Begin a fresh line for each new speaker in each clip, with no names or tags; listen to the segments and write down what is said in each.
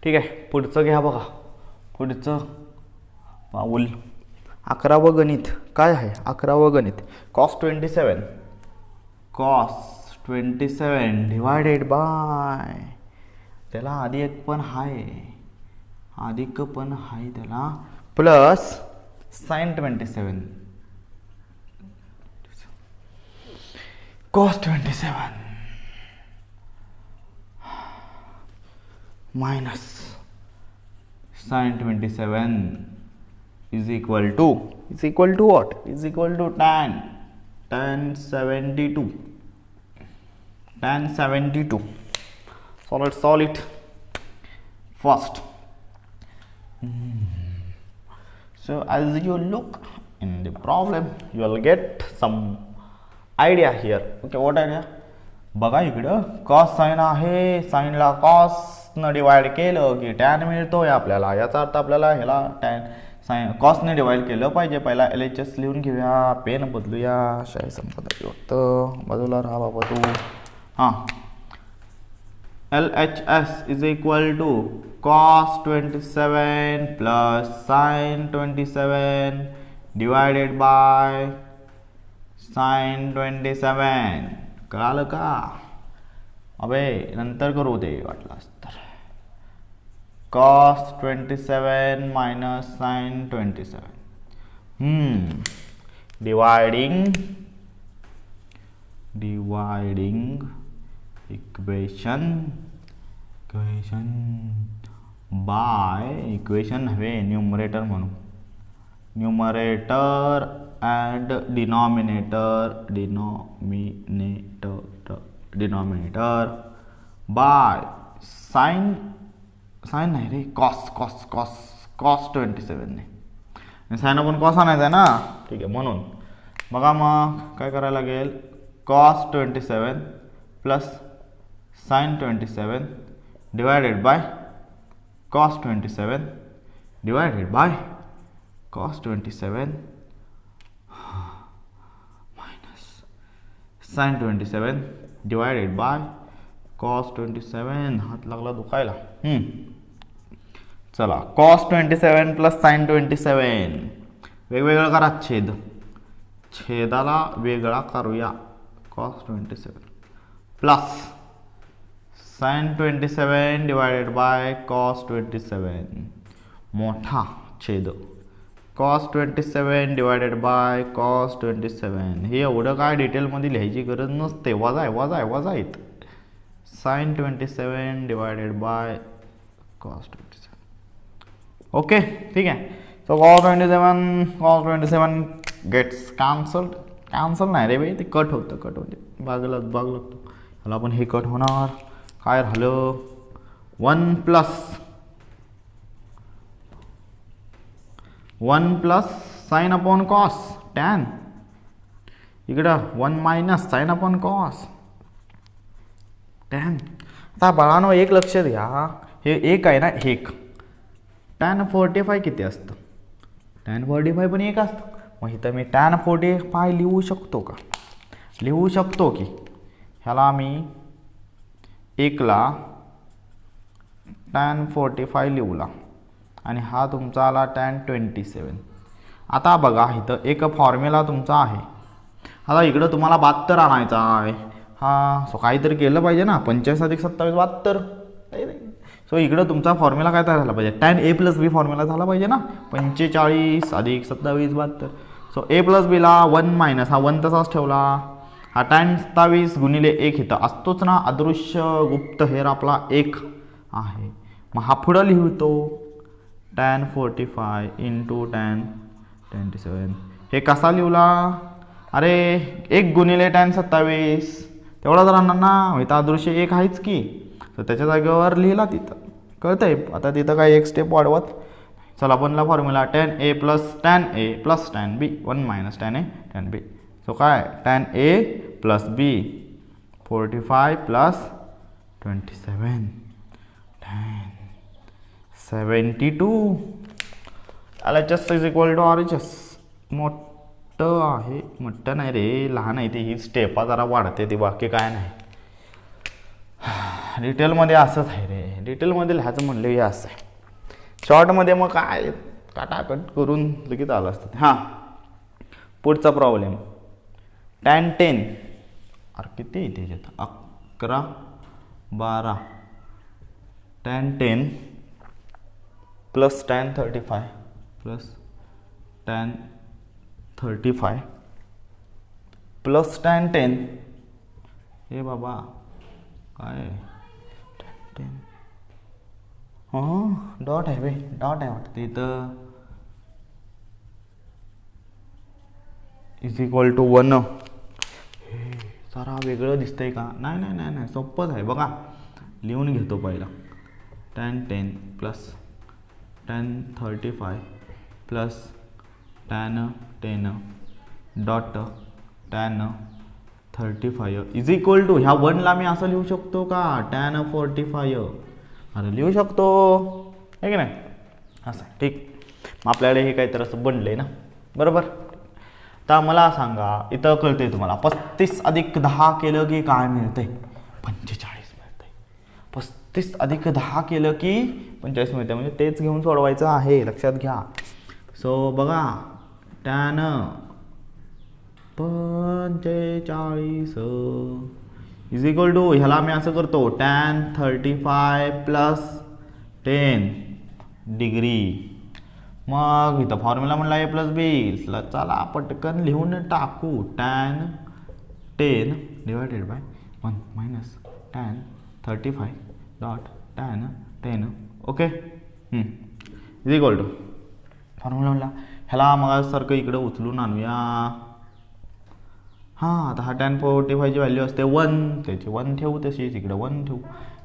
ठीक आहे, पुढचं घ्या बघा. पुढचं पाऊल 11वं गणित काय आहे? 11वं गणित cos 27 डिवायडेड बाय, त्याला अधिक पण आहे त्याला, plus sin 27 cos 27 minus sin 27 is equal to what? Is equal to tan 72. So let's solve it first. So as you look in the problem, you will get some idea here. Okay, what idea? बघा इकडं cos sin आहे, sin ला cos न divide केलं की tan मिळतोय आपल्याला. याचा अर्थ आपल्याला ह्याला tan sin cos ने डिवाइड केलं पाहिजे. पहिला LHS लिहून घेऊया, पेन बदलूया. शाही संपदा होतं, बाजूला राहा बाबा तू. हां, LHS is equal to cos 27 plus sin 27 divided by sin 27. कळालं का? अबे नंतर करू दे वाटलास तर. cos 27 minus sin 27. dividing equation by equation हवे न्यूमरेटर म्हणून, numerator and denominator by sin नाही रे, cos 27 ने साइन आपण cos आणायचा ना. ठीक आहे, म्हणून बघा मग काय करायला लागेल, cos 27 plus sin 27 divided by cos 27 divided by cos 27 minus sin 27 divided by cos 27. हात लागला दुखायला. चला, cos 27 प्लस sin 27 वेगवेगळं करा. छेदाला वेगळा करूया. cos 27 plus sin 27 divided by cos 27 मोठा छेद cos 27 divided by cos 27. हे एवढं काय डिटेलमध्ये लिहायची गरज नसते. वजा आहेत. sin 27 divided by cos 27. Okay, ठीक आहे. सो cos 27 गेट्स कॅन्सल नाही रे बाई, ते कट होते बागला लागतो. ह्याला पण हे कट होणार. काय राहिलं, 1 plus sine upon cos tan, इकडं 1 minus sine upon cos tan. आता बाळांनो एक लक्ष द्या, हे एक आहे ना, एक टॅन 45 किती असतं? टॅन 45 पण एक असतं. मग इथं मी टॅन 45 लिहू शकतो का? लिहू शकतो की. ह्याला मी 1ला टॅन 45 लिहूला आणि हा तुमचा आला टॅन 27. आता बघा इथं एक फॉर्म्युला तुमचा आहे. आता इकडं तुम्हाला 72 आणायचा आहे. हां, सो काहीतरी केलं पाहिजे ना. 45 अधिक 27 72. सो इकडं तुमचा फॉर्म्युला काय तयार झाला पाहिजे, tan A plus B formula झाला पाहिजे ना. 45 अधिक 27 72. सो ए प्लस बीला 1 मायनस, हा 1 तसाच ठेवला. हा टॅन 27 गुणिले 1 इथं असतोच ना, अदृश्य गुप्त हेर आपला 1 आहे. मग हा पुढं लिहितो टॅन 45 इंटू टॅन 27. हे कसा लिहला, अरे 1 गुणिले टॅन 27 तेवढा जर आणणार ना. इथं अदृश्य 1 आहेच की, तर त्याच्या जागेवर लिहिला तिथं. कळतंय? आता तिथं काय एक स्टेप वाढवत. चला बनला formula tan A plus tan B 1 minus tan A tan B. So काय tan A plus B 45 plus 27 tan 72. LHS is equal to RHS. मोठं आहे, मोठं नाही रे, लहान आहे ते. ही स्टेपा जरा वाढते ती, बाकी काय नाही. डिटेलमध्ये असंच आहे रे. नाही, डिटेलमध्ये लिहायचं म्हणलं हे असं आहे. शॉर्टमध्ये मग काय काटाकट करून लगेच आलं असतं. हां, पुढचा प्रॉब्लेम tan 10 अरे किती आहे त्याच्यात 11 12 tan 10 plus tan 35 plus tan 35 plus tan 10 हे बाबा काय tan 10 हां डॉट आहे बे, डॉट आहे वाटतं इथं. Is equal to 1. हे जरा वेगळं दिसतंय का? नाही नाही नाही नाही, सोपंच आहे बघा. लिहून घेतो पहिला. tan 10 plus tan 35 plus tan 10 dot tan 35 is equal to ह्या 1ला मी असं लिहू शकतो का? tan 45 अरे लिहू शकतो आहे की नाही? असं ठीक. मग आपल्याला हे काहीतरी असं बनलंय ना, बरोबर. तर मला सांगा, इथं कळतंय तुम्हाला 35 अधिक 10 केलं की काय मिळतंय? 45 मिळतंय. 35 अधिक 10 केलं की 45 मिळतंय, म्हणजे तेच घेऊन सोडवायचं आहे, लक्षात घ्या. सो बघा tan 45 इज इक्वल टू ह्याला मी असं करतो tan 35 प्लस 10 डिग्री. मग इथं फॉर्म्युला म्हणला a प्लस बी. चला पटकन लिहून टाकू. tan 10 divided by 1 minus tan 35 dot tan 10 okay is equal to formula म्हणला ह्याला मग सारखं इकडं उचलून आणूया. हां, आता हा tan 45 ची व्हॅल्यू असते 1, त्याची 1 ठेवू, तशीच इकडं 1 ठेवू.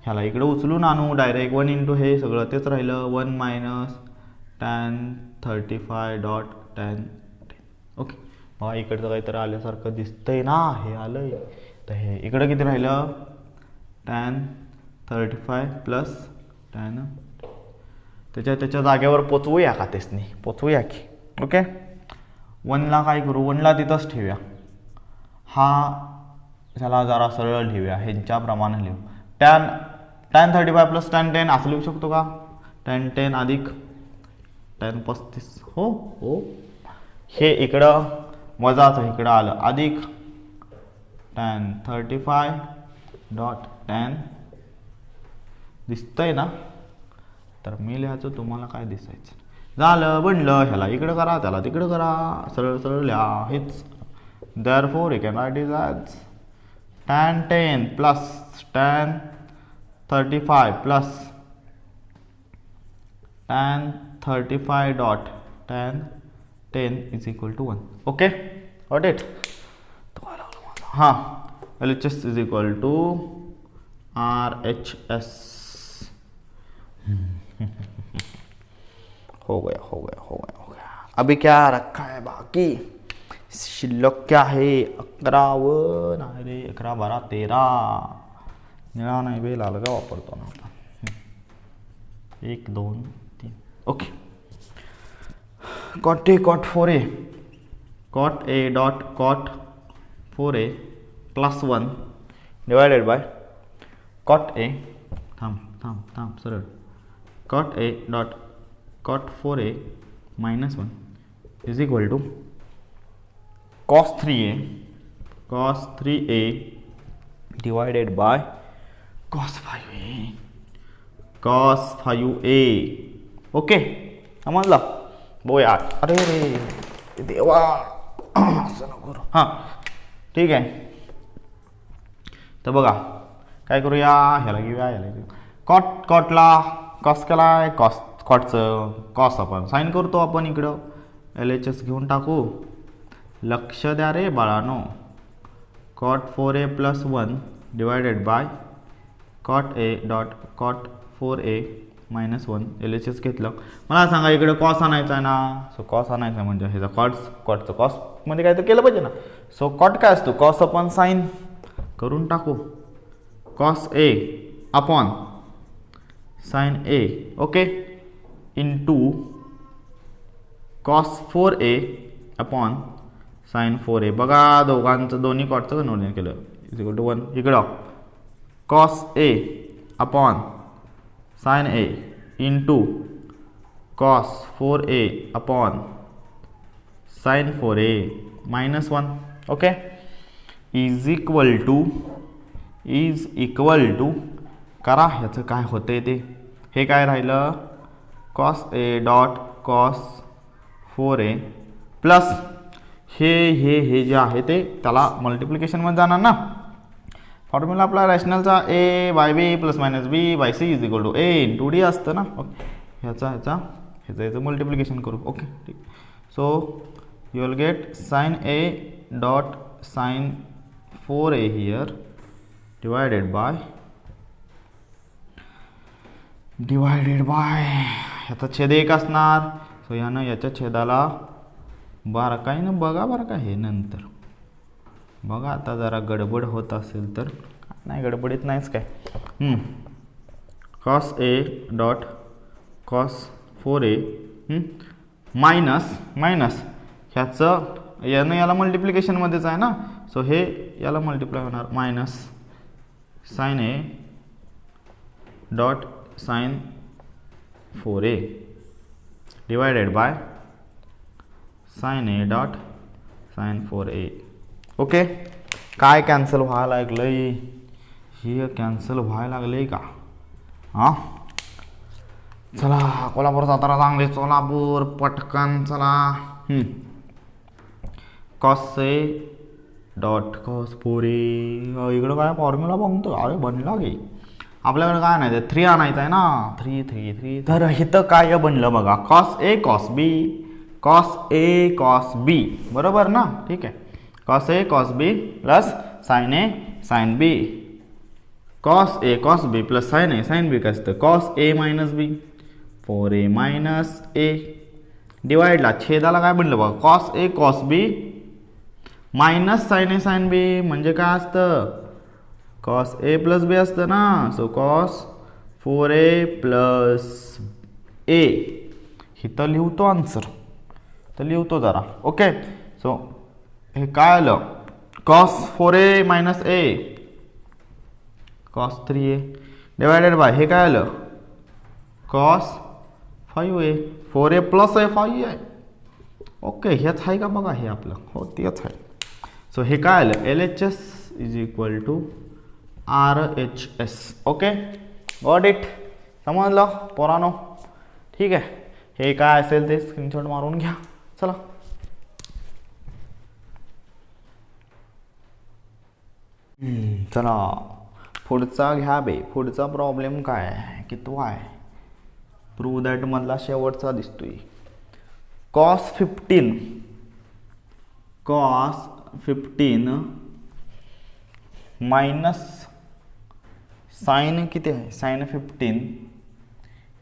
ह्याला इकडं उचलून आणू डायरेक्ट 1 इंटू हे सगळं तेच राहिलं 1 minus tan 35 dot tan 10 okay. बघा इकडचं काहीतरी आल्यासारखं दिसतंय ना, हे आलंय. तर हे इकडं किती राहिलं tan 35 प्लस tan त्याच्या जागेवर पोचवूया का? तेच नाही पोचवूया की. ओके 1ला काय करू? 1ला तिथंच ठेवूया. हा ह्याला जरा सरळ लिहूया, ह्यांच्याप्रमाणे लिहू. tan 35 प्लस tan 10 असं लिहू शकतो का? tan 10 अधिक tan 35 हो हो, हे इकडं वजाचं इकडं आलं अधिक tan 35 डॉट tan दिसतंय ना. तर मी लिहायचं, तुम्हाला काय दिसायचं? झालं, बनलं. ह्याला इकडं करा, त्याला तिकडं करा, सरळ सरळ लिहा. हेच therefore you can write it as tan 10 plus tan 35 plus tan 35 dot tan 10 is equal to 1. Okay, got it? हाँ, LHS is equal to RHS. हो गया. अभी क्या रखा है बाकी? शिल्लक क्या है? 11 व नाही रे, 11 12 13. निळा नाही बे, लाल का वापरतो ना आपण. 1 2 3 okay. cot a cot 4a cot a dot cot 4a plus 1 divided by cot a थांब सरळ cot a dot cot 4a minus 1 is equal to cos 3a divided by cos 5a okay. समजला बो यार? अरे रे देवा, असं नको. हां ठीक आहे. तर बघा काय करूया, ह्याला घेऊया. कॉटला कॉस केलाय, कॉटचं कॉस आपण साईन करतो. आपण इकडं LHS घेऊन टाकू. लक्ष द्या रे बाळानो. cot 4a plus 1 divided by cot a dot cot 4a minus 1 LHS घेतलं. मला सांगा इकडे कॉस आणायचा आहे ना. सो कॉस आणायचा म्हणजे ह्याचा कॉटचं कॉस मध्ये काय तर केलं पाहिजे ना. सो कॉट काय असतो? कॉस आपण साईन करून टाकू. Cos a upon sine a okay into cos 4a upon sine 4a. बघा दोघांचं दोन्ही कॉटचं कन्वर्जन केलं इज इक्वल टू 1. इकडं cos a upon sine A into cos 4a upon sine 4a minus 1. Okay, is equal to करा ह्याचं काय होते ते. हे काय राहिलं कॉस ए डॉट कॉस 4a प्लस हे जे आहे ते त्याला मल्टिप्लिकेशनमध्ये जाणार ना. फॉर्म्युला आपला रॅशनलचा a by b plus minus b by c is equal to a into d असतं ना. ओके, ह्याचं मल्टिप्लिकेशन करू. ओके, ठीक. So you will get sine A dot sine 4a here divided by ह्याचा छेद 1 असणार. सो यानं याच्या छेदाला बारकाईनं बघा बरं का. हे नंतर बघा, आता जरा गडबड होत असेल तर नाही, गडबडीत नाहीच काय. Cos A dot cos 4a minus ह्याचं यानं याला मल्टिप्लिकेशनमध्येच आहे ना. सो हे याला मल्टिप्लाय होणार minus sine A dot sine 4a divided by sine A dot sine 4a. Okay, काय कॅन्सल व्हायला लागलंय. हे कॅन्सल व्हायला लागलंय का. हां, चला कोल्हापूर सातारा चांगले सोलापूर पटकन चला. Cos A dot cos 4a. इकडं काय फॉर्म्युला बघतो. अरे बनला की आपल्याकडे काय नाही, 3 आणायचं आहे ना. 3. तर इथं काय बनलं बघा, कॉस ए कॉस बी बरोबर ना. ठीक आहे, cos A cos b plus sign A sine B. Cos A cos b plus sign A sine B काय असतं cos A minus B 4a minus ए डिवाइडला छेदाला काय बनलं बघा cos A cos B minus sine A sine B म्हणजे काय असतं cos A plus बी असतं ना. सो कॉस 4a प्लस ए. इथं लिहतो आन्सर, तर लिहतो जरा. ओके, सो हे काय आलं cos 4a minus A cos 3a divided by हे काय आलं कॉस 5a 4a प्लस आहे 5a. ओके, हेच आहे का बघा, हे आपलं हो तेच आहे. सो हे काय आलं LHS is equal to RHS. Okay, got it. समजलं पोरानो. ठीक आहे, हे काय असेल ते स्क्रीनशॉट मारून घ्या. चला चला पुढचा घ्या बे. पुढचा प्रॉब्लेम काय आहे, कितवा आहे, प्रूव्ह दॅट मधला शेवटचा दिसतोय. कॉस 15 मायनस साइन किती आहे sine 15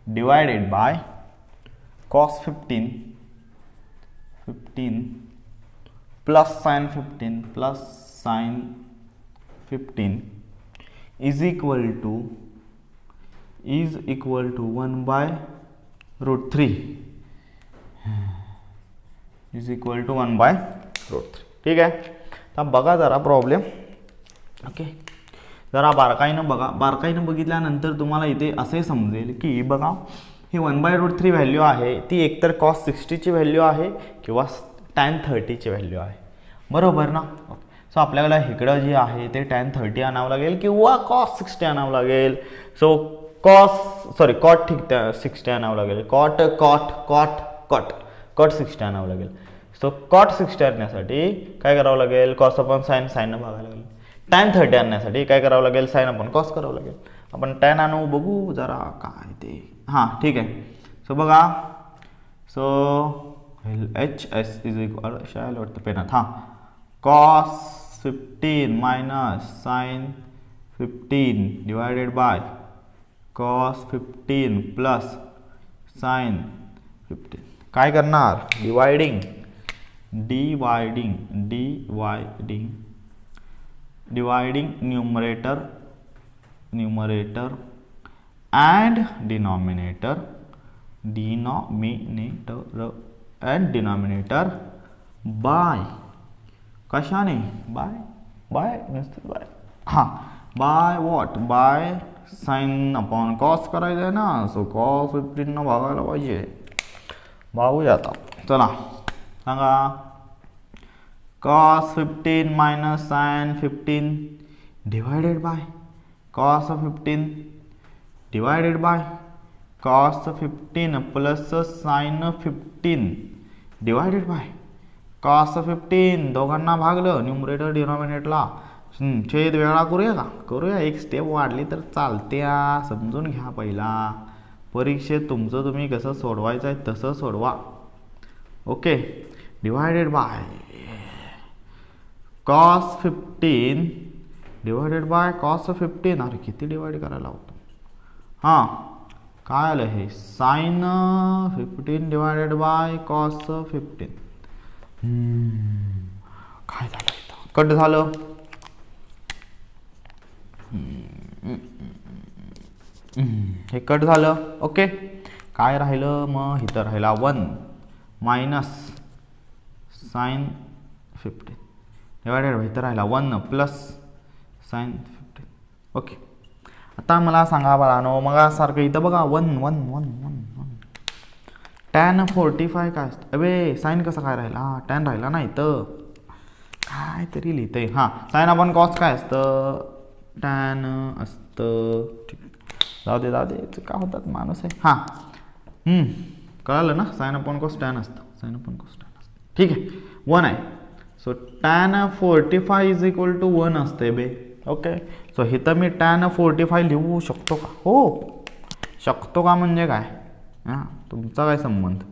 divided by cos 15 plus sine 15 is equal to 1/√3 is equal to 1/√3. ठीक आहे, तर बघा जरा प्रॉब्लेम. ओके, जरा बारकाईनं बघा. बारकाईनं बघितल्यानंतर तुम्हाला इथे असे समजेल की बघा ही 1/√3 व्हॅल्यू आहे ती एकतर कॉस 60ची व्हॅल्यू आहे किंवा tan 30ची व्हॅल्यू आहे. बरोबर ना. सो आपल्याला इकडं जी आहे ते tan 30 आणावं लागेल किंवा cos 60 आणावं लागेल. सो cot 60 आणावं लागेल. cot 60 आणावं लागेल. सो cot 60 आणण्यासाठी काय करावं लागेल cos अपॉन साइन साइन बघायला लागेल. tan 30 आणण्यासाठी काय करावं लागेल साइन अपॉन cos करावं लागेल. आपण tan आणू बघू जरा काय ते. हां ठीक आहे. सो बघा सो HS इज इक्वल शाळेला वाटतं पेनात. हां cos 15 minus sine 15 divided by cos 15 plus sine 15. काय करणार dividing numerator and denominator by कशाने बाय हां by what by sine upon cos करायचं आहे ना, सो कॉस 15 भागायला पाहिजे. भागूया आता. चला सांगा. Cos 15 minus sine 15 divided by cos 15 divided by cos 15 plus sine 15 divided by cos 15. दोघांना भागलं न्यूमरेटर डिनॉमिनेटरला. छेद वेगळा करूया का? करूया. एक स्टेप वाढली तर चालते. समजून घ्या. पहिला परीक्षेत तुमचं तुम्ही कसं सोडवायचं आहे तसं सोडवा. Okay. Divided by cos 15 divided by cos 15. अरे किती डिवाइड करायला होतं. हां काय आलं हे साइन 15 डिवायडेड बाय कॉस 15. काय झालं इथं? कट झालं. हे कट झालं. ओके. काय राहिलं मग? इथं राहिला 1 मायनस साइन 15 डिवायडेड बाय इथं राहिला 1 प्लस साइन 15. ओके. आता मला सांगा बाळांनो, मग सारखं इथं बघा 1 1 1 1 1 tan 45 काय असतं? अबे साइन कसा काय राहिला? tan राहिला ना इथं. काय तरी लिहितंय. हां साइन अपॉन कॉस काय असतं? tan असतं. ठीक. जाऊ दे का होतात माणूस आहे. हां कळालं ना. साइन अपॉन कॉस tan असतं. साइन अपॉन कॉस tan असतं. ठीक आहे. 1 आहे. So tan 45 is equal to 1 असते बे. ओके. सो इथं मी tan 45 लिहू शकतो का? हो शकतो का. म्हणजे काय? हां तुमचा काय संबंध.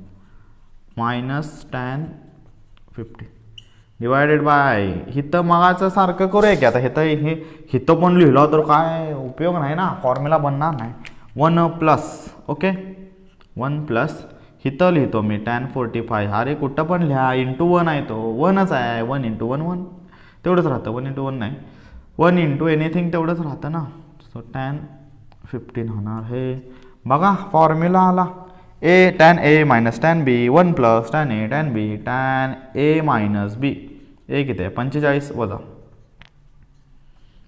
मायनस tan 15 डिवायडेड बाय हिथं मगाचं सारखं करूया की. आता हिथं पण लिहिलं तर काय उपयोग नाही ना, फॉर्म्युला बनणार नाही. 1 प्लस ओके 1 प्लस हिथं लिहितो मी tan 45. अरे कुठं पण लिहा. इंटू 1 आहे तो. 1च आहे. 1 इंटू 1 1 तेवढंच राहतं. 1 इंटू 1 नाही. 1 इंटू एनिथिंग तेवढंच राहतं ना. सो tan 15 होणार. हे बघा फॉर्म्युला आला. tan a minus tan b 1 plus tan a tan b tan a minus b. ए किती आहे? 45 वजा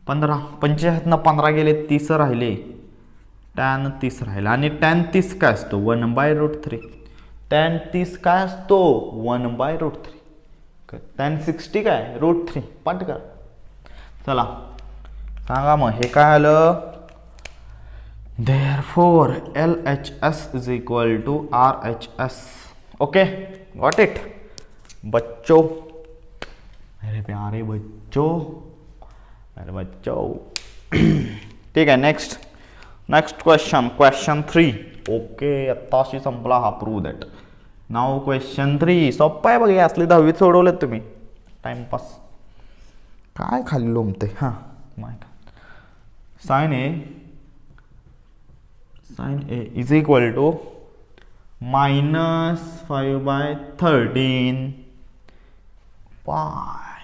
15. 45 15 गेले 30 राहिले. tan 30 राहिला. आणि tan 30 काय असतो? 1/√3. tan 30 काय असतो? 1/√3. tan 60 काय? √3. पाठ कर. चला सांगा मग हे काय आलं. Therefore LHS is equal to RHS. Okay, got it बच्चों, मेरे प्यारे बच्चों, मेरे बच्चों. ठीक आहे. Next question 3. ओके. आत्ताशी संपला हा. Prove that. Now question 3. सोप्पा आहे बघा. असले 10वीत सोडवलेत तुम्ही. टाइमपास काय खाली लोंबते. हां my sine a is equal to minus 5/13 pi.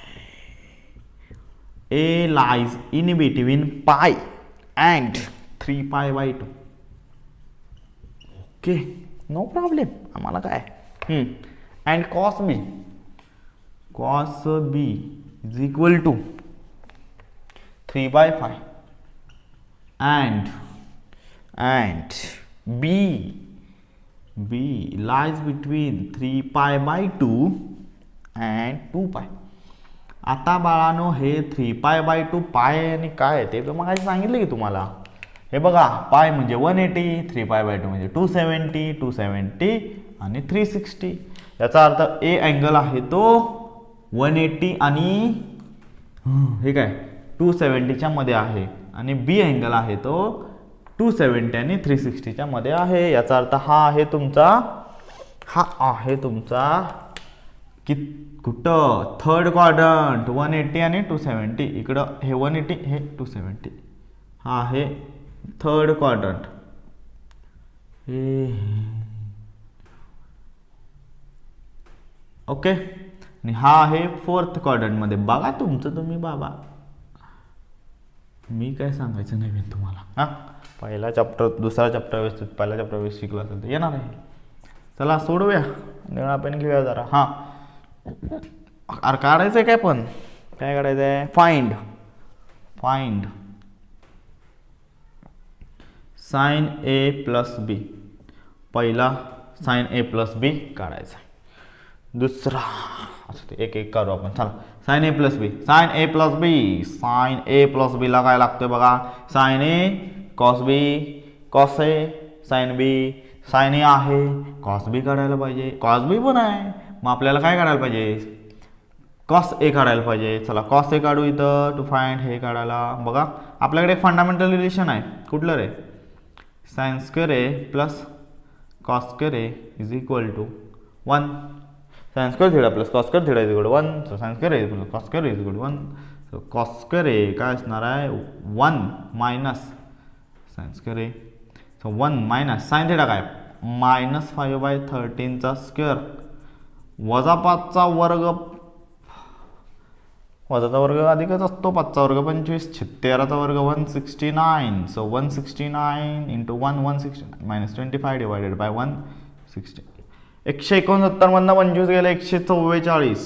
A lies in between pi and 3π/2. Okay no problem. आम्हाला काय. And cos b is equal to 3/5 and b lies between 3π/2 and 2π. आता बाळानो हे 3π/2 पाय आणि काय ते तर मग सांगितलं की तुम्हाला. हे बघा पाय म्हणजे 180, 3π/2 म्हणजे 270 आणि 360. याचा अर्थ ए अँगल आहे तो 180 आणि हे काय 270च्या मध्ये आहे. आणि बी अँगल आहे तो 270 आणि 360च्या मध्ये आहे. याचा अर्थ हा आहे तुमचा कुठं थर्ड क्वाड्रंट. 180 आणि 270. इकडं हे 180 हे 270. हा आहे थर्ड क्वाड्रंट. ओके. आणि हा आहे फोर्थ क्वाड्रंट मध्ये. बघा तुमचं तुम्ही बाबा. मी काय सांगायचं नाही मी तुम्हाला. हां पहिला चॅप्टर दुसरा चॅप्टर व्यवस्थित पहिला चॅप्टर व्यवस्थित शिकला असेल तर येणार आहे. चला सोडूया. निळा पेन घेऊया जरा. हां अरे काढायचं आहे काय पण काय काढायचं आहे. फाइंड साइन ए प्लस बी, पहिला साइन ए प्लस बी काढायचा. दुसरा असं ते एक एक काढू आपण. चला sign a plus b, sine a plus b, sine a plus बीला काय लागतं बघा, sine A cos b, cos A sine B, sine ए आहे कॉस बी काढायला पाहिजे, कॉस बी पण आहे, मग आपल्याला काय काढायला पाहिजे, कॉस ए काढायला पाहिजे. चला कॉस ए काढू इथं टू फाइंड हे काढायला. बघा आपल्याकडे एक फंडामेंटल रिलेशन आहे, कुठलं रे, sine square a plus cos square a is equal to 1. Sine square theta plus cos square theta is equal to 1. So sine square a plus cos square is equal to 1. So cos square a काय असणार आहे 1 minus sine square a. So 1 minus sine theta काय -5/13 square वजा 5चा वर्ग, वजाचा वर्ग अधिकच असतो, 5चा वर्ग 25, 13चा वर्ग 169. So 169 into 1 169 -25 divided by 160. 169 मधनं 25 गेले 144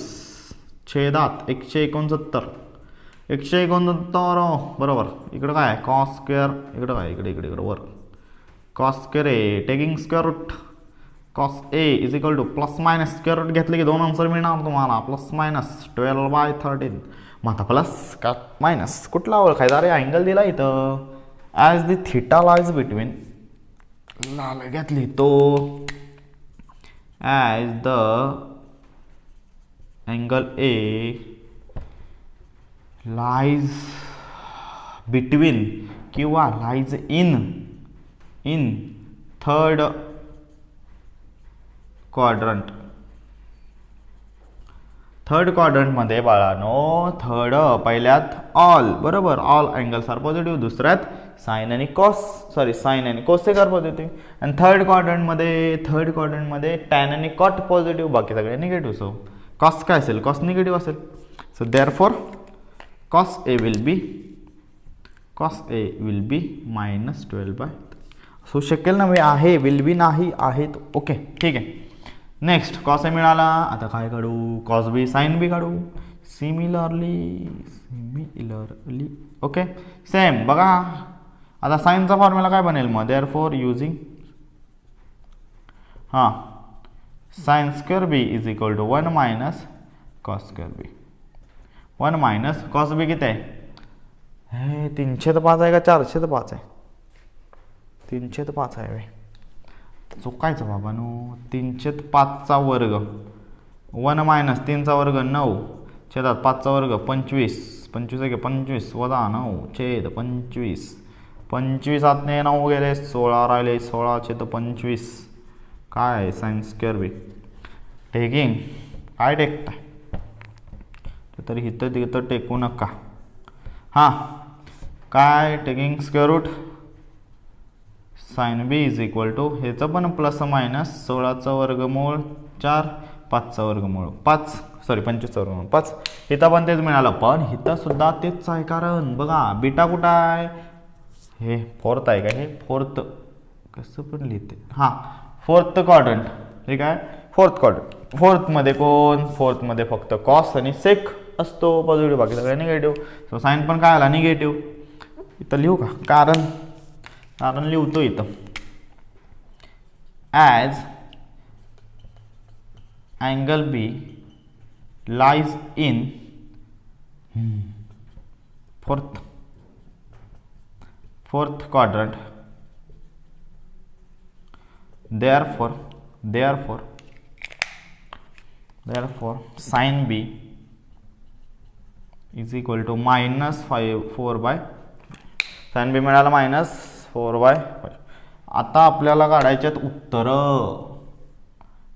छेदात 169. 169 बरोबर. इकडं काय कॉस स्क्वेअर, इकडं काय इकडे इकडे इकडे वर cos square A taking square root cos A is equal to plus minus square root घेतले की 2 आन्सर मिळणार तुम्हाला, प्लस मायनस 12/13. मग आता प्लस का मायनस कुठला ओळखायचा, अरे अँगल दिला इथं, as the theta lies between, लाल घेतली तो as the angle a lies between किंवा lies in third quadrant. Third क्वाड्रंटमध्ये बाळानो पहिल्यात ऑल बरोबर, ऑल अँगल्स आर पॉझिटिव्ह, दुसऱ्यात साइन आणि कॉस साइन आणि कोसेक आर पॉझिटिव्ह, आणि थर्ड क्वाड्रंटमध्ये टॅन आणि कॉट पॉझिटिव्ह, बाकी सगळे निगेटिव्ह. सो कॉस काय असेल, कॉस निगेटिव्ह असेल. So therefore cos a will be -12/. So शकेल ना, आहे विल बी नाही आहे तो. ओके ठीक आहे. नेक्स्ट कॉस ए मिळाला, आता काय काढू, कॉस बी साइन बी काढू सिमिलरली. ओके सेम बघा. आता साइनचा फॉर्म्युला काय बनेल मग, therefore using sine square b is equal to 1 minus cos square b. 1 minus cos b किती आहे, हे 305 आहे का 405 आहे, 305 आहे. चुकायचं बाबानो, 305चा वर्ग 1 मायनस 3चा वर्ग 9 छेदात 5चा वर्ग 25 आहे की 25 वजा 9 छेद 25. 25 आतने 9 गेले 16 राहिले, 16/25 काय साइन स्क्वेअर बी. टेकिंग काय टेकताय तरी इथं तिथं टेकू नका. काय taking square root sine B is equal to, ह्याचं पण प्लस मायनस 16चा वर्गमूळ 4 5चा वर्गमूळ 5 25चा वर्गमूळ 5. इथं पण तेच मिळालं, पण इथं सुद्धा तेच आहे, कारण बघा बीटा कुठं आहे, हे फोर्थ आहे का, हे फोर्थ कसं पण लिहिते, फोर्थ क्वाड्रंट. ठीक आहे, फोर्थ क्वाड्रंट. फोर्थमध्ये कोण, फोर्थमध्ये फक्त कॉस आणि सेक असतो पॉझिटिव्ह, बाकी सगळं निगेटिव्ह. सो साइन पण काय आला निगेटिव्ह. इथं लिहू का, कारण लिहतो इथं, as angle B lies in fourth quadrant, therefore sin b is equal to -4/. sin b मिळाला -4/5. आता आपल्याला काढायचे आहेत उत्तर.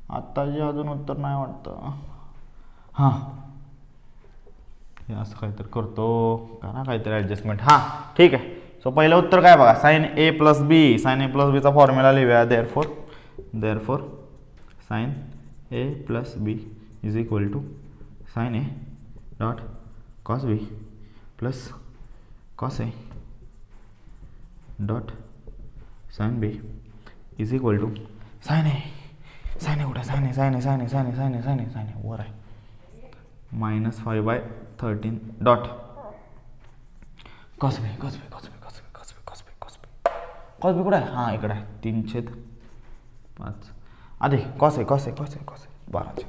आता जे अजून उत्तर नाही वाटतं, हे असं काहीतरी करतो, करा काहीतरी ॲडजस्टमेंट. ठीक आहे. सो पहिलं उत्तर काय बघा, sine a plus b. Sine a plus बीचा फॉर्म्युला लिहूया. Therefore sine a plus B is equal to sine A dot cos b plus cos A dot sine B is equal to sine a कुठे, sine a वर आहे, -5/13 dot cos b cos b कुठं आहे? हां इकडे आहे 3/5 अधिक cos आहे 12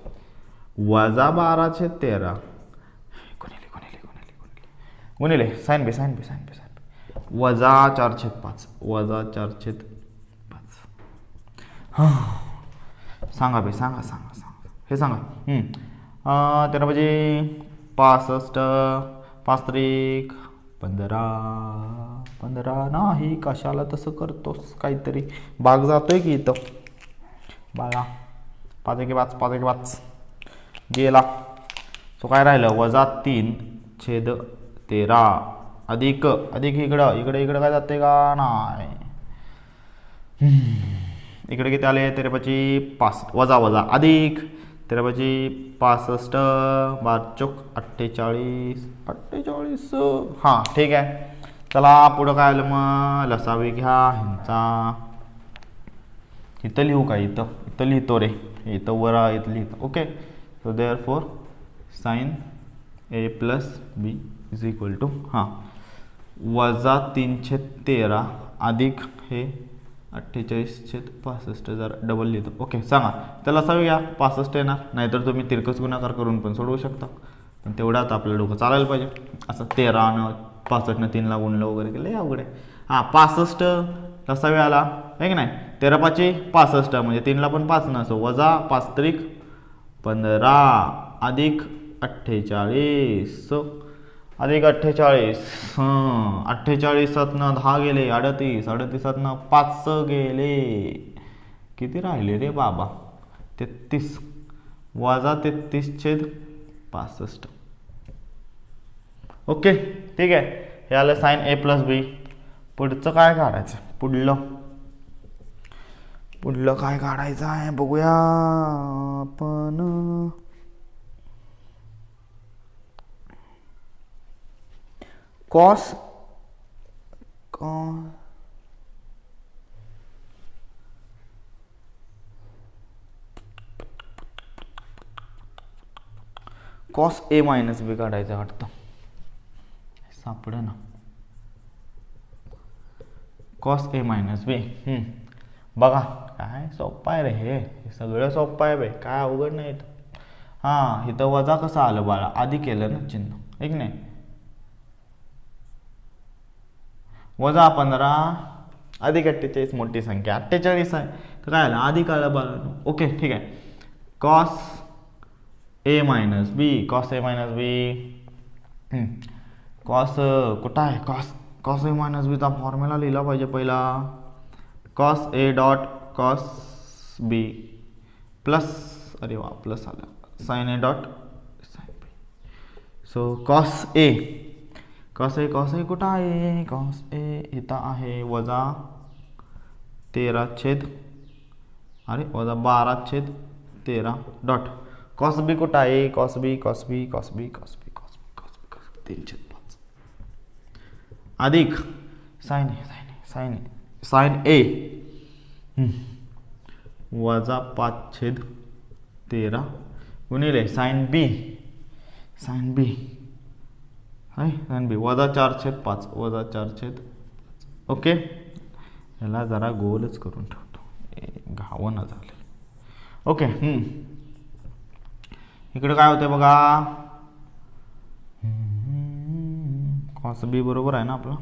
वजा 12/13 गुणिले साइन बी वजा 4/5 हां सांगा बे सांगा हे सांगा. 13 म्हणजे 65 5 त्रिक 15 नाही कशाला तसं करतोस काहीतरी भाग जातोय की इथं बाळा 5 गेला. तो काय राहिलं वजा 3/13 अधिक इकडं काय जाते का नाही. इकडे किती आले 13 5 वजा अधिक 13 65 12 48 हां ठीक आहे. चला पुढं काय आलं मग लसावी घ्या ह्यांचा. इथं लिहू का इथं लिहितो रे इथं वर इथं लिहितो. Okay so therefore sine a plus B is equal to हां वजा 3/13 अधिक हे 48/65 जर डबल लिहितो. ओके सांगा त्याला लसावी घ्या 65 येणार नाहीतर तुम्ही तिरकस गुणाकार करून पण सोडवू शकता पण तेवढ्यात आपलं डोकं चालायला पाहिजे. असं 13 न 65 3ला गुणलं वगैरे केलं अवघड आहे. हां 65 लसावी आला आहे की नाही 13 5 65 म्हणजे 3ला पण 5 नसो वजा 5 त्रिक 15 अधिक 48 अधिक 48 48 10 गेले 38 5 गेले किती राहिले रे बाबा 33 वजा 33/65. ओके ठीक आहे. हे आलं साइन a प्लस बी. पुढचं काय काढायचं पुढलं काय काढायचं आहे बघूया आपण. कॉस a मायनस बी काढायचं वाटतं सापड ना. कॉस a मायनस बी बघा काय सोपं आहे रे हे सगळं सोपं आहे बे काय अवघड नाही. हां इथं वजा कसं आलं बाळा आधी केलं ना चिन्ह एक नाही वजा 15 अधिक 48 मोठी संख्या 48 आहे तर काय आलं अधिक आलं बाळा. ओके ठीक आहे. Cos a minus B cos कुठं आहे कॉस a मायनस बीचा फॉर्म्युला लिहिला पाहिजे पहिला. Cos a dot cos b plus अरे वा प्लस आलं sine a dot sine b. So cos a कुठं आहे कॉस a इथं आहे वजा 12/13 डॉट कॉस b कुठं आहे कॉस b 3/5 अधिक साइन a वजा 5/13 गुणिले साइन b वजा 4/5 ओके ह्याला जरा गोलच करून ठेवतो घावणं झालं. ओके इकडे काय होते बघा कॉस बी बरोबर आहे ना आपलं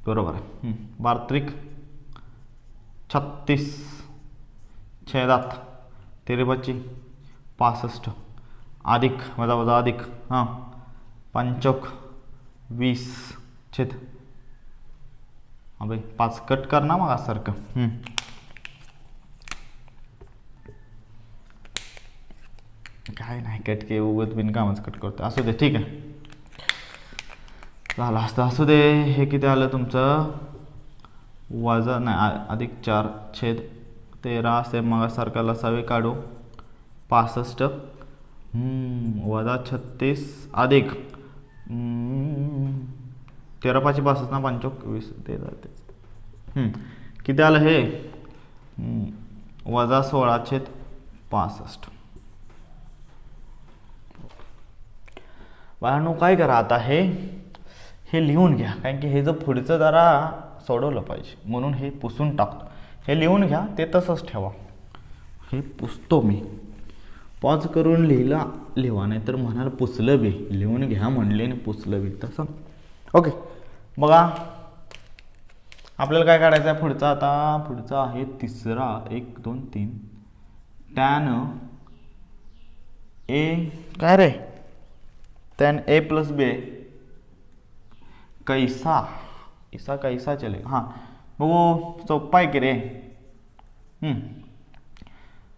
बरोबर आहे. 12 त्रिक 36 छेदात 13 65 अधिक वजा अधिक हां 5 20 छेद अबे 5 कट कर ना मग सारखं. काय नाही कट के उगत बिनकामच कट करतो असू दे ठीक आहे झालं असतं असू दे. हे किती आलं तुमचं वजा नाही अधिक 4/13 असे मग सारखा लसावी काढू 65 वजा 36 अधिक 13 65 ना 25 ते जाते किती आलं हे वजा 16/65. बाळांनो काय करा आता हे लिहून घ्या कारण की हे जर पुढचं जरा सोडवलं पाहिजे, म्हणून हे पुसून टाकतो. हे लिहून घ्या, ते तसंच ठेवा. हे पुसतो मी. पॉज करून लिहा, नाही तर म्हणाल पुसलं बी. लिहून घ्या म्हणले आणि पुसलं बी तसं. ओके, बघा आपल्याला काय काढायचं आहे पुढचा. आता पुढचा आहे तिसरा. 1 2 3 टॅन ए. काय रे, टॅन ए प्लस बी कैसा कैसा चले. हां बघू, सोप्पा आहे की रे.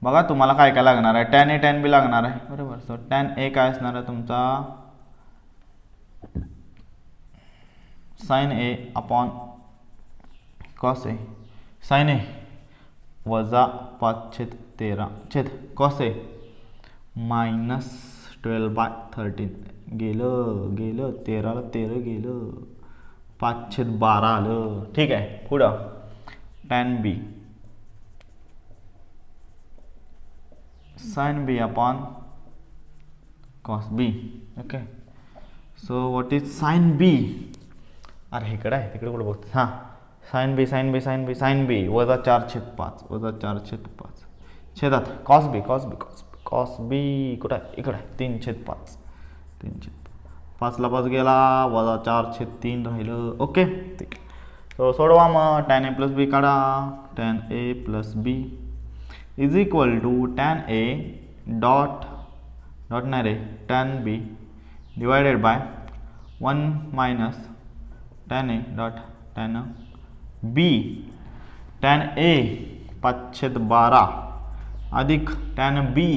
बघा तुम्हाला काय काय लागणार आहे. टॅन ए टॅन बी लागणार आहे, बरोबर. सो टॅन ए काय असणार आहे तुमचा, sign A upon cos A. Sign ए वजा 5/13 कॉस ए मायनस 12/13. गेलं 13ला 13 गेलं, 5/12 आलं. ठीक आहे, पुढं tan b sine b upon cos b. Okay, so what is sine b. अरे इकडे आहे, तिकडे कुठं बघतो. हां, साइन बी वजा 4/5 वजा 4/5 छेदात कॉस बी कुठं आहे, इकडे आहे. 3/5 5ला 5 गेला, वजा 4/3 राहिलं. ओके, ठीक आहे. सो सोडवा मग. टॅन ए प्लस बी काढा. Tan A plus B is equal to tan a dot नाही रे, tan b divided by 1 minus tan a dot tan b. Tan ए 5/12 अधिक टॅन बी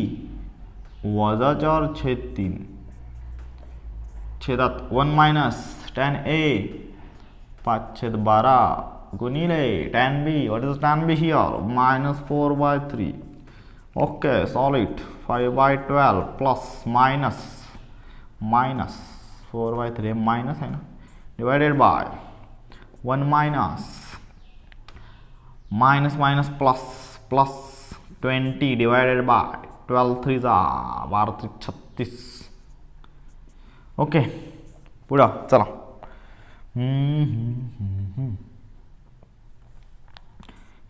वजा 4/3 छेदात 1 मायनस टॅन ए 5/12 गुणिले tan B. What is tan B here, -4/3. Okay, solid 5/12 plus minus 4/3 minus आहे ना, divided by 1 minus plus 20 divided by 12 3 12 3 36. Okay, पुढं चला.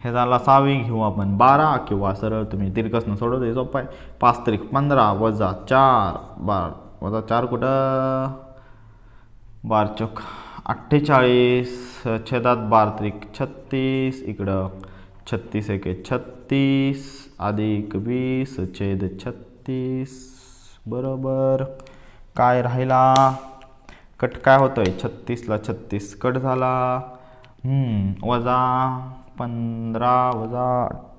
हे झाला 6वी घेऊ आपण 12, किंवा सरळ तुम्ही दीर्घसनं सोडवते, सोपं आहे. 5 त्रिक 15 वजा 4 वजा 4 कुठं, 12 चौक 48 छेदात 12 त्रिक 36, इकडं 36 एके 36 अधिक 20 छेद 36 बरोबर. काय राहिला, कट काय होतोय, 36ला 36 कट झाला. वजा 15 वजा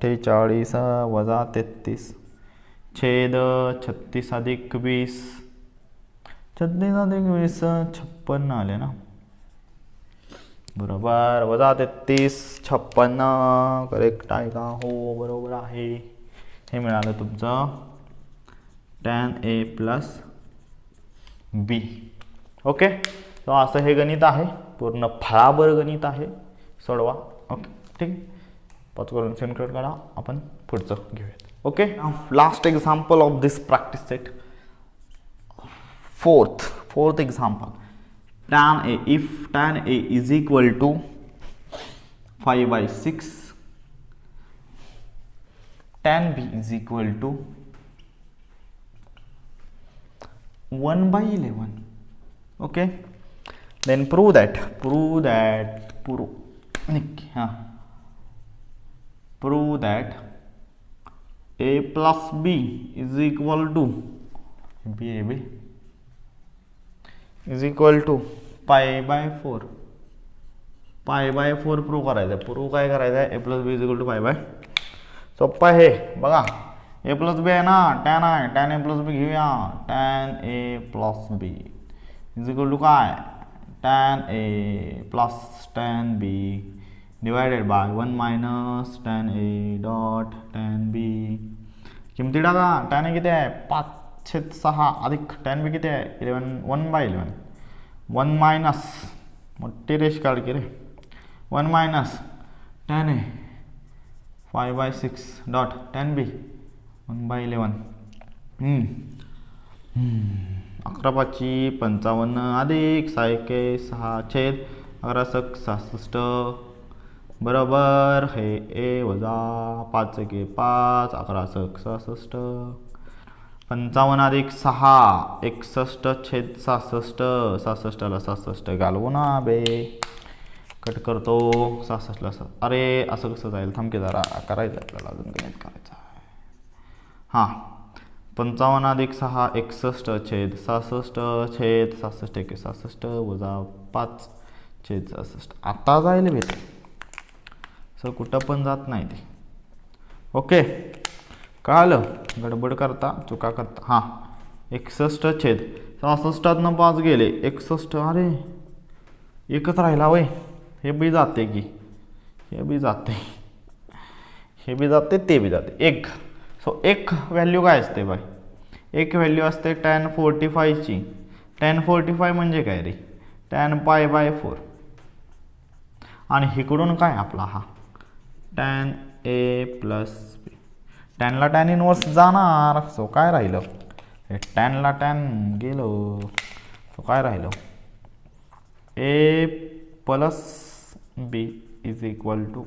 48 वजा 33 छेद 36 अधिक 20 36 अधिक 20 56 आले ना, बरोबर. वजा 33 56 करेक्ट आहे का, हो बरोबर आहे. हे मिळालं तुमचं tan A plus B. Okay, तो असं हे गणित आहे, पूर्ण फळाभर गणित आहे, सोडवा. ओके, ठीक. पाच करून सेंटर करा, आपण पुढचं घेऊयात. Okay, last example of this practice set. Fourth example. tan a, if tan a is equal to 5/6, tan b is equal to 1/11. okay, then prove that a plus b is equal to pi/4. pi/4 prove करायचं आहे. Prove काय करायचं आहे, a plus b is equal to pi/. सोप्पा आहे बघा. a plus b आहे ना, tan आहे, tan a plus b घेऊया. tan a plus b is equal to काय, tan a plus tan b divided by 1 minus tan a dot tan b. किमती टाका. tan a किती आहे, 5/6 अधिक tan b किती आहे, 1/11. 1 मायनस मोठी रेष काढ की रे, 1 minus tan a 5/6 dot tan b 1/11. 11/5 55 अधिक 6 छेद 11 66 बरोबर हे ए वजा 5 के 5 11 66 55 अधिक 6 61/66 66ला 66 घालवू ना बे कट करतो 66ला अरे असं कसं जाईल थांब की जरा करायचं आपल्याला अजून गणित करायचं आहे हां 55 अधिक 6 61/66 एके 66 वजा 5/66 आता जाईल भेट सो कुठं पण जात नाही ते ओके कळालं गडबड करता चुका करता हां 61/66 5 गेले 61 अरे एकच राहिला वय हे बी जाते की हे बी जाते ते बी जाते एक सो एक व्हॅल्यू काय असते बाय एक व्हॅल्यू असते tan 45 ची tan 45 म्हणजे काय रे tan π/4 आणि इकडून काय आपला हा tan a प्लस b टॅनला टॅन इनवर्स जाणार सो काय राहिलं हे टॅनला टॅन गेलो सो काय राहिलं a plus b is equal to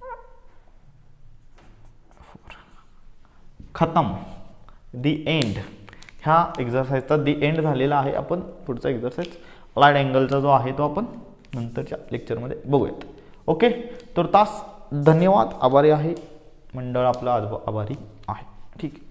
4 खतम दी एंड ह्या एक्झरसाइजचा दी एंड झालेला आहे आपण पुढचा एक्झरसाइज लाईट अँगलचा जो आहे तो आपण नंतरच्या लेक्चरमध्ये बघूयात ओके तर तास धन्यवाद आभारी आहे मंडळ आपला आभारी आहे ठीक आहे.